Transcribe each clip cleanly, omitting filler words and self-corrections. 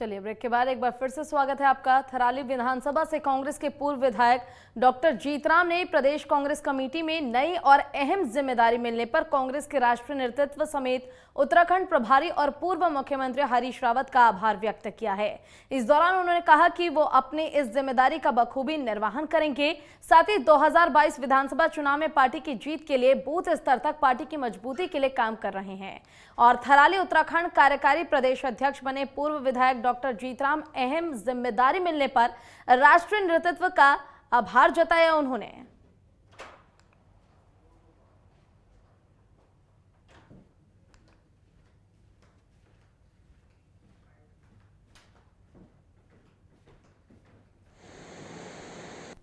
चलिए ब्रेक के बाद एक बार फिर से स्वागत है आपका। थराली विधानसभा से कांग्रेस के पूर्व विधायक डॉक्टर जीतराम ने प्रदेश कांग्रेस कमेटी में नई और अहम जिम्मेदारी मिलने पर कांग्रेस के राष्ट्रीय नेतृत्व समेत उत्तराखंड प्रभारी और पूर्व मुख्यमंत्री हरीश रावत का आभार व्यक्त किया है। इस दौरान उन्होंने कहा कि वो अपनी इस जिम्मेदारी का बखूबी निर्वहन करेंगे। साथ ही 2022 विधानसभा चुनाव में पार्टी की जीत के लिए बूथ स्तर तक पार्टी की मजबूती के लिए काम कर रहे हैं। और थराली उत्तराखंड कार्यकारी प्रदेश अध्यक्ष बने पूर्व विधायक डॉक्टर जीतराम अहम जिम्मेदारी मिलने पर राष्ट्रीय नेतृत्व का आभार जताया उन्होंने।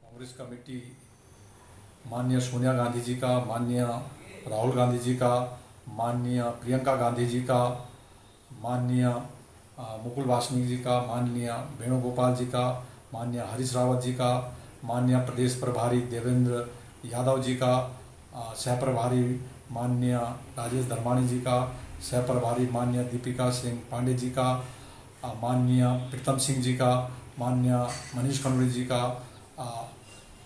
कांग्रेस कमेटी माननीय सोनिया गांधी जी का, माननीय राहुल गांधी जी का, माननीय प्रियंका गांधी जी का, माननीय मुकुल वासनिक जी का, माननीय वेणुगोपाल जी का, माननीय हरीश रावत जी का, माननीय प्रदेश प्रभारी देवेंद्र यादव जी का, सह प्रभारी माननीय राजेश धर्मानी जी का, सह प्रभारी माननीय दीपिका सिंह पांडे जी का, माननीय प्रीतम सिंह जी का, माननीय मनीष खंडूड़ी जी का,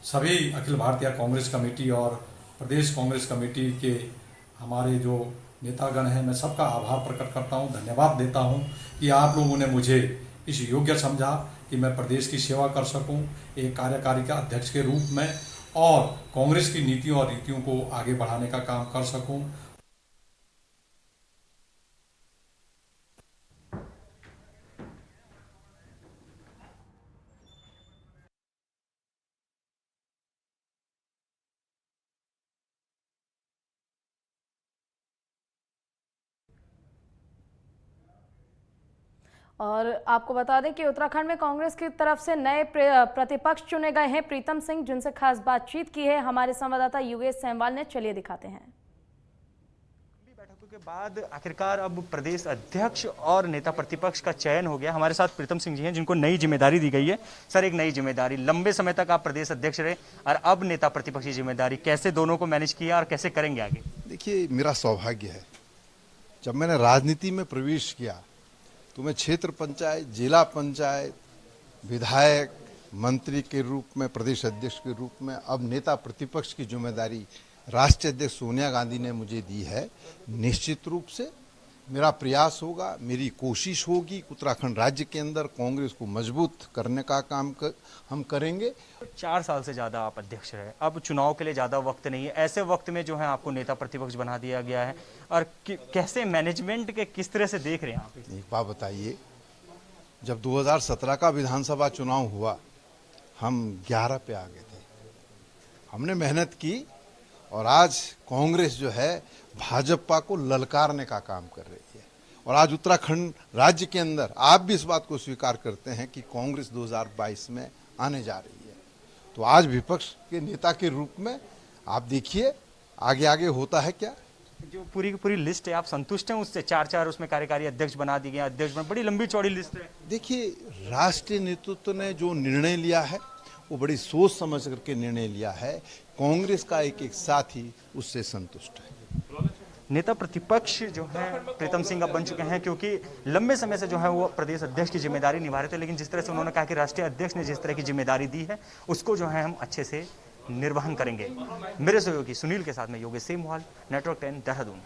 सभी अखिल भारतीय कांग्रेस कमेटी और प्रदेश कांग्रेस कमेटी के हमारे जो नेतागण हैं, मैं सबका आभार प्रकट करता हूं, धन्यवाद देता हूं कि आप लोगों ने मुझे इस योग्य समझा कि मैं प्रदेश की सेवा कर सकूं एक कार्यकारी का अध्यक्ष के रूप में और कांग्रेस की नीतियों और रीतियों को आगे बढ़ाने का काम कर सकूं। और आपको बता दें कि उत्तराखंड में कांग्रेस की तरफ से नए प्रतिपक्ष चुने गए हैं प्रीतम सिंह, जिनसे खास बातचीत की है हमारे संवाददाता योगेश सेमवाल ने। चलिए दिखाते हैं। बैठकों के बाद आखिरकार अब प्रदेश अध्यक्ष और नेता प्रतिपक्ष का चयन हो गया। हमारे साथ प्रीतम सिंह जी हैं, जिनको नई जिम्मेदारी दी गई है। सर, एक नई जिम्मेदारी, लंबे समय तक आप प्रदेश अध्यक्ष रहे और अब नेता प्रतिपक्ष की जिम्मेदारी, कैसे दोनों को मैनेज किया और कैसे करेंगे आगे? देखिए, मेरा सौभाग्य है, जब मैंने राजनीति में प्रवेश किया तो मैं क्षेत्र पंचायत, जिला पंचायत, विधायक, मंत्री के रूप में, प्रदेश अध्यक्ष के रूप में, अब नेता प्रतिपक्ष की जिम्मेदारी राष्ट्रीय अध्यक्ष सोनिया गांधी ने मुझे दी है। निश्चित रूप से मेरा प्रयास होगा, मेरी कोशिश होगी, उत्तराखंड राज्य के अंदर कांग्रेस को मजबूत करने का काम हम करेंगे। 4 साल से ज़्यादा आप अध्यक्ष रहे, अब चुनाव के लिए ज़्यादा वक्त नहीं है। ऐसे वक्त में जो है आपको नेता प्रतिपक्ष बना दिया गया है और कैसे मैनेजमेंट के किस तरह से देख रहे हैं आप? एक बात बताइए, जब 2017 का विधानसभा चुनाव हुआ, हम 11 पे आ गए थे। हमने मेहनत की और आज कांग्रेस जो है भाजपा को ललकारने का काम कर रही है। और आज उत्तराखंड राज्य के अंदर आप भी इस बात को स्वीकार करते हैं कि कांग्रेस 2022 में आने जा रही है। तो आज विपक्ष के नेता के रूप में आप देखिए आगे आगे होता है क्या। जो पूरी की पूरी लिस्ट है, आप संतुष्ट हैं उससे? 4 उसमें कार्यकारी अध्यक्ष बना दिए गए, अध्यक्ष में बड़ी लंबी चौड़ी लिस्ट है। देखिए, राष्ट्रीय नेतृत्व ने जो निर्णय लिया है वो बड़ी सोच समझ करके निर्णय लिया है। कांग्रेस का एक एक साथी उससे संतुष्ट है। नेता प्रतिपक्ष जो है प्रीतम सिंह अब बन चुके हैं, क्योंकि लंबे समय से जो है वो प्रदेश अध्यक्ष की जिम्मेदारी निभा रहे थे, लेकिन जिस तरह से उन्होंने कहा कि राष्ट्रीय अध्यक्ष ने जिस तरह की जिम्मेदारी दी है उसको जो है हम अच्छे से निर्वहन करेंगे। मेरे सहयोगी सुनील के साथ में योगेश सेमवाल, नेटवर्क 10, देहरादून।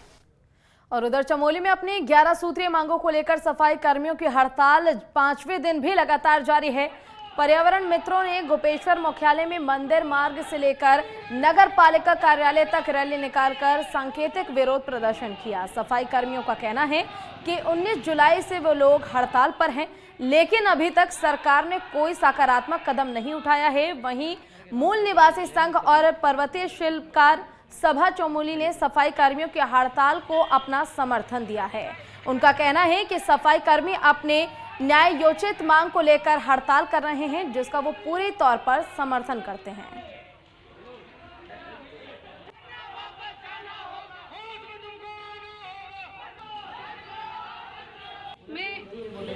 और उधर चमोली में अपनी 11 सूत्रीय मांगों को लेकर सफाई कर्मियों की हड़ताल 5वें दिन भी लगातार जारी है। पर्यावरण मित्रों ने गोपेश्वर मुख्यालय में मंदिर मार्ग से लेकर नगर पालिका कार्यालय तक रैली निकालकर सांकेतिक विरोध प्रदर्शन किया। सफाई कर्मियों का कहना है कि 19 जुलाई से वो लोग हड़ताल पर हैं, लेकिन अभी तक सरकार ने कोई सकारात्मक कदम नहीं उठाया है। वहीं मूल निवासी संघ और पर्वतीय शिल्पकार सभा चमोली ने सफाई कर्मियों की हड़ताल को अपना समर्थन दिया है। उनका कहना है कि सफाई कर्मी अपने न्याय योचित मांग को लेकर हड़ताल कर रहे हैं, जिसका वो पूरी तौर पर समर्थन करते हैं। मैं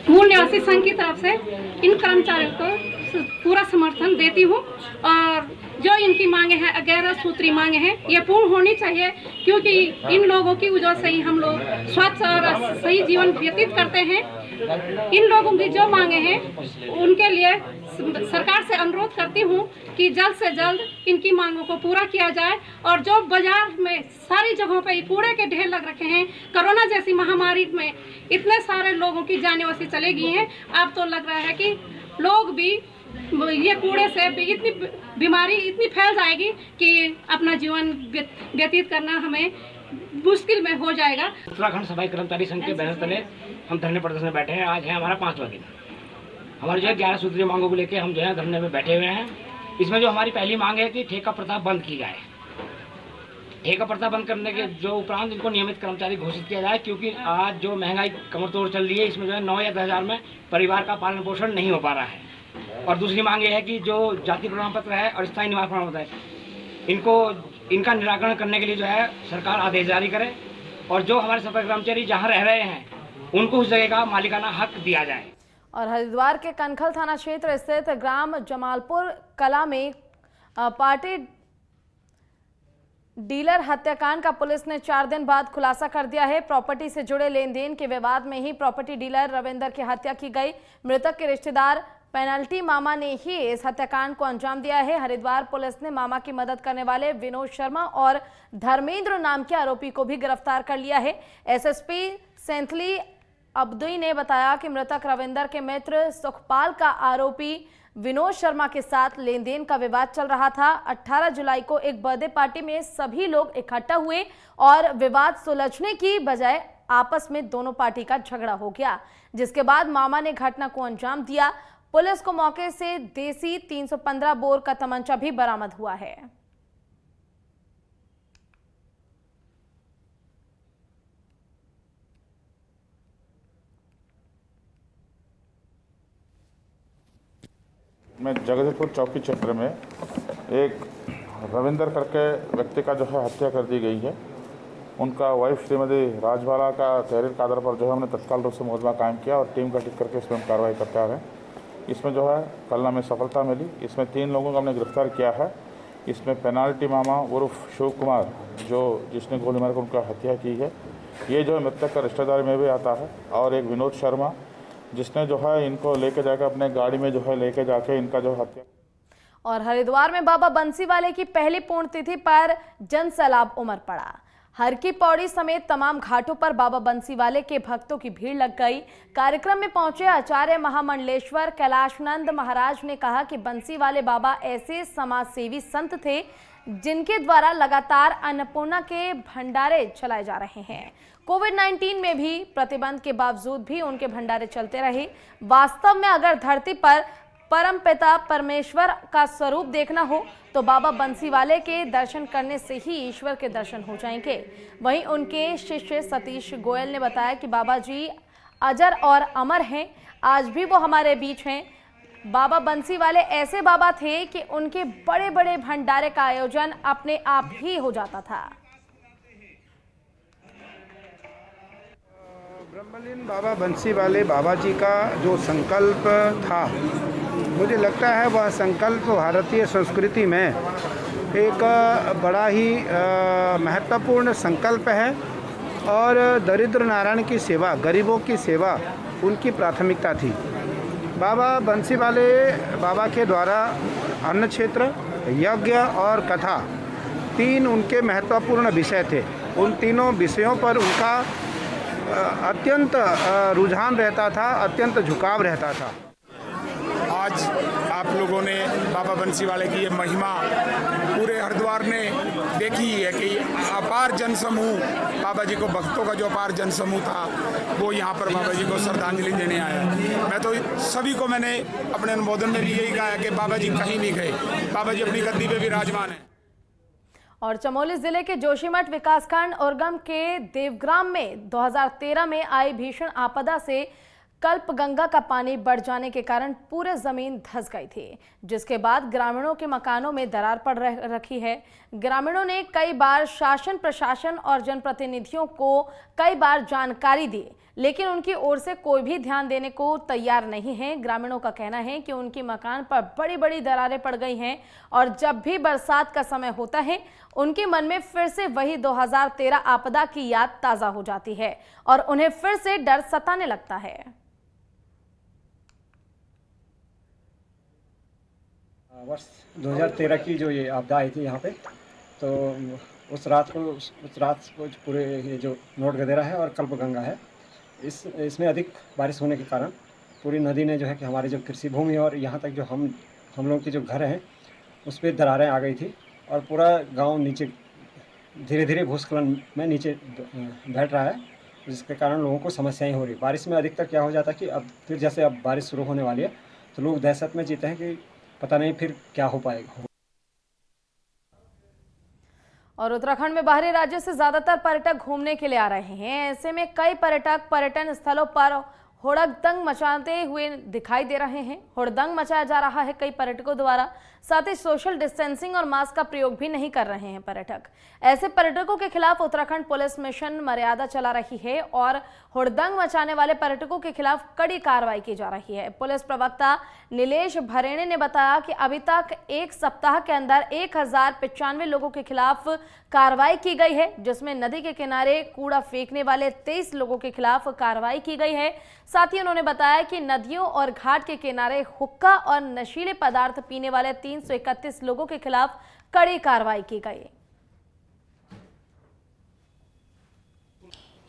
मूल निवासी संघ की तरफ से इन कर्मचारियों को पूरा समर्थन देती हूँ और जो इनकी मांगे हैं 11 सूत्री मांगे हैं ये पूर्ण होनी चाहिए, क्योंकि इन लोगों की वजह से ही हम लोग स्वच्छ और सही जीवन व्यतीत करते हैं। इन लोगों की जो मांगे हैं उनके लिए सरकार से अनुरोध करती हूँ कि जल्द से जल्द इनकी मांगों को पूरा किया जाए। और जो बाजार में सारी जगहों पे कूड़े के ढेर लग रखे हैं, कोरोना जैसी महामारी में इतने सारे लोगों की जानें वैसी चली गई हैं, अब तो लग रहा है कि लोग भी ये कूड़े से इतनी बीमारी इतनी फैल जाएगी कि अपना जीवन व्यतीत करना हमें मुश्किल में हो जाएगा। उत्तराखंड सफाई कर्मचारी संघ के बैनर तले हम धरने प्रदर्शन में बैठे हैं। आज है हमारा 5वां दिन। हमारे जो है 11 सूत्रीय मांगों को लेकर हम जो है धरने में बैठे हुए हैं। इसमें जो हमारी पहली मांग है कि ठेका प्रथा बंद की जाए। ठेका प्रथा बंद करने के जो उपरांत इनको नियमित कर्मचारी घोषित किया जाए, क्योंकि आज जो महंगाई कमर तोड़ चल रही है, इसमें जो है 9 या 10 हज़ार में परिवार का पालन पोषण नहीं हो पा रहा है। और दूसरी मांग ये है कि जो जाति प्रमाण पत्र है और स्थायी निवास प्रमाण पत्र है, इनका निराकरण करने के लिए जो है सरकार आदेश जारी करे और जो हमारे सफाई कर्मचारी जहां रह रहे हैं उनको उस जगह का मालिकाना हक दिया जाए। और हरिद्वार के कनखल थाना क्षेत्र स्थित ग्राम जमालपुर कला में पार्टी डीलर हत्याकांड का पुलिस ने 4 दिन बाद खुलासा कर दिया है। प्रॉपर्टी से जुड़े लेन देन के विवाद में ही प्रॉपर्टी डीलर रविंदर की हत्या की गई। मृतक के रिश्तेदार पेनल्टी मामा ने ही इस हत्याकांड को अंजाम दिया है। हरिद्वार पुलिस ने मामा की मदद करने वाले विनोद शर्मा और धर्मेंद्र नाम के आरोपी को भी गिरफ्तार कर लिया है। एसएसपी सेंथली अब्दुई ने बताया कि मृतक रविंदर के मित्र सुखपाल का आरोपी विनोद शर्मा के साथ लेन देन का विवाद चल रहा था। 18 जुलाई को एक बर्थडे पार्टी में सभी लोग इकट्ठा हुए और विवाद सुलझने की बजाय आपस में दोनों पार्टी का झगड़ा हो गया, जिसके बाद मामा ने घटना को अंजाम दिया। पुलिस को मौके से देसी 315 बोर का तमंचा भी बरामद हुआ है। मैं जगदीशपुर चौकी क्षेत्र में एक रविंदर करके व्यक्ति का जो है हत्या कर दी गई है। उनका वाइफ श्रीमती राजवाला का तहरीर के आधार पर जो है हमने तत्काल रूप से मुकदमा कायम किया और टीम गठित करके इसमें हम कार्रवाई करते आ रहे हैं। इसमें जो है कल हमें सफलता मिली। इसमें 3 लोगों को हमने गिरफ्तार किया है। इसमें पेनाल्टी मामा उर्फ शिव कुमार जिसने गोली मारकर उनका हत्या की है, ये जो है मृतक का रिश्तेदार में भी आता है, और एक विनोद शर्मा जिसने जो है इनको लेके जाकर अपने गाड़ी में जो है लेके जाके इनका जो हत्या। और हरिद्वार में बाबा बंसीवाले की पहली पुण्यतिथि पर जन सैलाब उमड़ पड़ा। हर की पौड़ी समेत तमाम घाटों पर बाबा बंसीवाले के भक्तों की भीड़ लग गई। कार्यक्रम में पहुंचे आचार्य महामंडलेश्वर कैलाशनंद महाराज ने कहा कि बंसीवाले बाबा ऐसे समाज सेवी संत थे जिनके द्वारा लगातार अन्नपूर्णा के भंडारे चलाए जा रहे हैं। कोविड-19 में भी प्रतिबंध के बावजूद भी उनके भंडारे चलते रहे। वास्तव में अगर धरती पर परमपिता परमेश्वर का स्वरूप देखना हो तो बाबा बंसीवाले के दर्शन करने से ही ईश्वर के दर्शन हो जाएंगे। वहीं उनके शिष्य सतीश गोयल ने बताया कि बाबा जी अजर और अमर हैं, आज भी वो हमारे बीच हैं। बाबा बंसीवाले ऐसे बाबा थे कि उनके बड़े बड़े भंडारे का आयोजन अपने आप ही हो जाता था। ब्रह्मलीन बाबा बंसीवाले बाबा जी का जो संकल्प था, मुझे लगता है वह संकल्प भारतीय संस्कृति में एक बड़ा ही महत्वपूर्ण संकल्प है। और दरिद्र नारायण की सेवा, गरीबों की सेवा उनकी प्राथमिकता थी। बाबा बंसीवाले बाबा के द्वारा अन्न क्षेत्र, यज्ञ और कथा 3 उनके महत्वपूर्ण विषय थे। उन तीनों विषयों पर उनका अत्यंत रुझान रहता था, अत्यंत झुकाव रहता था। आज आप लोगों ने बाबा बंसीवाले की ये महिमा पूरे हरिद्वार ने देखी है कि अपार जनसमूह, बाबा जी को भक्तों का जो अपार जनसमूह था वो यहाँ पर बाबा जी को श्रद्धांजलि देने आया। मैं तो सभी को मैंने अपने अनुमोदन में भी यही कहा है कि बाबा जी कहीं नहीं गए, बाबा जी अपनी गद्दी पे विराजमान हैं। और चमोली जिले के जोशीमठ विकासखंड उर्गम के देवग्राम में 2013 में आई भीषण आपदा से कल्पगंगा का पानी बढ़ जाने के कारण पूरे जमीन धंस गई थी, जिसके बाद ग्रामीणों के मकानों में दरार पड़ रखी है। ग्रामीणों ने कई बार शासन प्रशासन और जनप्रतिनिधियों को कई बार जानकारी दी, लेकिन उनकी ओर से कोई भी ध्यान देने को तैयार नहीं है। ग्रामीणों का कहना है कि उनके मकान पर बड़ी बड़ी दरारें पड़ गई हैं और जब भी बरसात का समय होता है उनके मन में फिर से वही 2013 आपदा की याद ताज़ा हो जाती है और उन्हें फिर से डर सताने लगता है। वर्ष 2013 की जो ये आपदा आई थी यहाँ पे, तो उस रात को पूरे ये जो नोट गदेरा है और कल्पगंगा है, इसमें अधिक बारिश होने के कारण पूरी नदी ने जो है कि हमारी जो कृषि भूमि और यहाँ तक जो हम लोग के जो घर हैं उस पर दरारें आ गई थी और पूरा गांव नीचे धीरे धीरे भूस्खलन में नीचे बैठ रहा है, जिसके कारण लोगों को समस्याएं हो रही। बारिश में अधिकतर क्या हो जाता है कि अब फिर जैसे अब बारिश शुरू होने वाली है तो लोग दहशत में जीते हैं कि पता नहीं फिर क्या हो पाएगा। और उत्तराखंड में बाहरी राज्यों से ज्यादातर पर्यटक घूमने के लिए आ रहे हैं। ऐसे में कई पर्यटक पर्यटन स्थलों पर हुड़दंग मचाते हुए दिखाई दे रहे हैं। हुड़दंग मचाया जा रहा है कई पर्यटकों द्वारा, साथ ही सोशल डिस्टेंसिंग और मास्क का प्रयोग भी नहीं कर रहे हैं पर्यटक। ऐसे पर्यटकों के खिलाफ उत्तराखंड पुलिस मिशन मर्यादा चला रही है और हुड़दंग मचाने वाले पर्यटकों के खिलाफ कड़ी कार्रवाई की जा रही है। पुलिस प्रवक्ता नीलेश भरेणे ने बताया कि अभी तक एक सप्ताह के अंदर 1095 लोगों के खिलाफ कार्रवाई की गई है, जिसमें नदी के किनारे कूड़ा फेंकने वाले 23 लोगों के खिलाफ कार्रवाई की गई है। साथ ही उन्होंने बताया कि नदियों और घाट के किनारे हुक्का और नशीले पदार्थ पीने वाले 331 लोगों के खिलाफ कड़ी कार्रवाई की गई।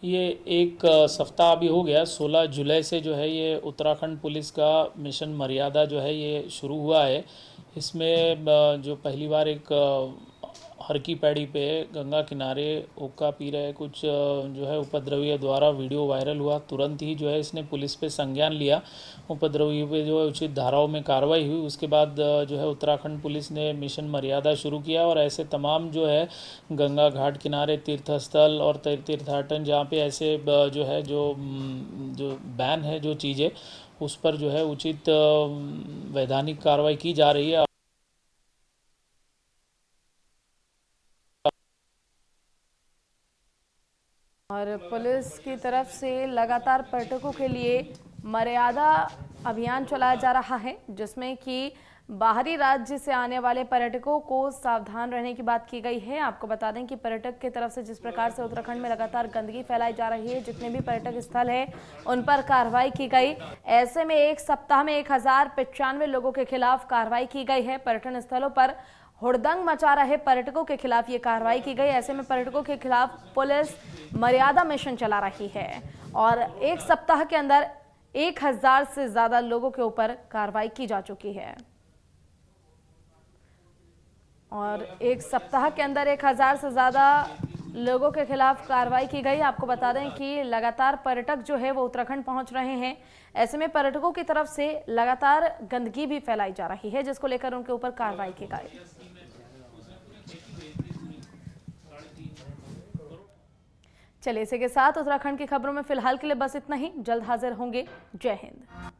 ये एक सप्ताह अभी हो गया, 16 जुलाई से जो है ये उत्तराखंड पुलिस का मिशन मर्यादा जो है ये शुरू हुआ है। इसमें जो पहली बार एक हर की पैड़ी पे गंगा किनारे हुक्का पी रहे कुछ जो है उपद्रवी द्वारा वीडियो वायरल हुआ। तुरंत ही जो है इसने पुलिस पे संज्ञान लिया, उपद्रवी पे जो है उचित धाराओं में कार्रवाई हुई। उसके बाद जो है उत्तराखंड पुलिस ने मिशन मर्यादा शुरू किया और ऐसे तमाम जो है गंगा घाट किनारे तीर्थस्थल और तीर्थाटन जहाँ पे ऐसे जो है जो बैन है जो चीज़ें, उस पर जो है उचित वैधानिक कार्रवाई की जा रही है। और पुलिस की तरफ से लगातार पर्यटकों के लिए मर्यादा अभियान चलाया जा रहा है, जिसमें कि बाहरी राज्य से आने वाले पर्यटकों को सावधान रहने की बात की गई है। आपको बता दें कि पर्यटक की तरफ से जिस प्रकार से उत्तराखंड में लगातार गंदगी फैलाई जा रही है, जितने भी पर्यटक स्थल है उन पर कार्रवाई की गई। ऐसे में एक सप्ताह में 1095 लोगों के खिलाफ कार्रवाई की गई है। पर्यटन स्थलों पर हुड़दंग मचा रहे पर्यटकों के खिलाफ ये कार्रवाई की गई। ऐसे में पर्यटकों के खिलाफ पुलिस मर्यादा मिशन चला रही है और एक सप्ताह के अंदर 1000 से ज्यादा लोगों के ऊपर कार्रवाई की जा चुकी है। और एक सप्ताह के अंदर 1000 से ज्यादा लोगों के खिलाफ कार्रवाई की गई। आपको बता दें कि लगातार पर्यटक जो है वो उत्तराखंड पहुंच रहे हैं। ऐसे में पर्यटकों की तरफ से लगातार गंदगी भी फैलाई जा रही है, जिसको लेकर उनके ऊपर कार्रवाई की गई। चलिए इसी के साथ उत्तराखंड की खबरों में फिलहाल के लिए बस इतना ही। जल्द हाजिर होंगे। जय हिंद।